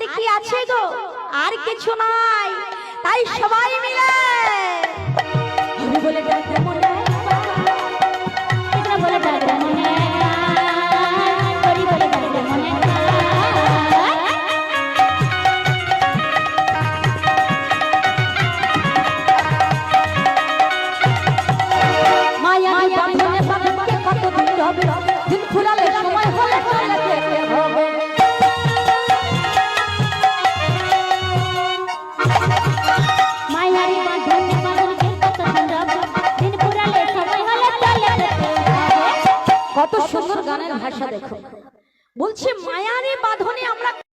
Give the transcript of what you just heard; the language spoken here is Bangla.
আর কি আছে গো? আর কিছু নাই, তাই সবাই মিলে হরি বলে ডাকে মনে, কৃষ্ণ বলে ডাকে মনে, হরি বলে ডাকে মনে। মায়া বাঁধনে বাঁধনকে কত দিন হবে, দিন ফুরালে সময় হলে চলে যেতে হবে। মায়ারি বাঁধনে বাঁধনকে কত দিন হবে, দিন ফুরালে সময় হলে চলে যেতে হবে। কত সুন্দর গানের ভাষা দেখো। বলছে মায়ারে বাঁধনে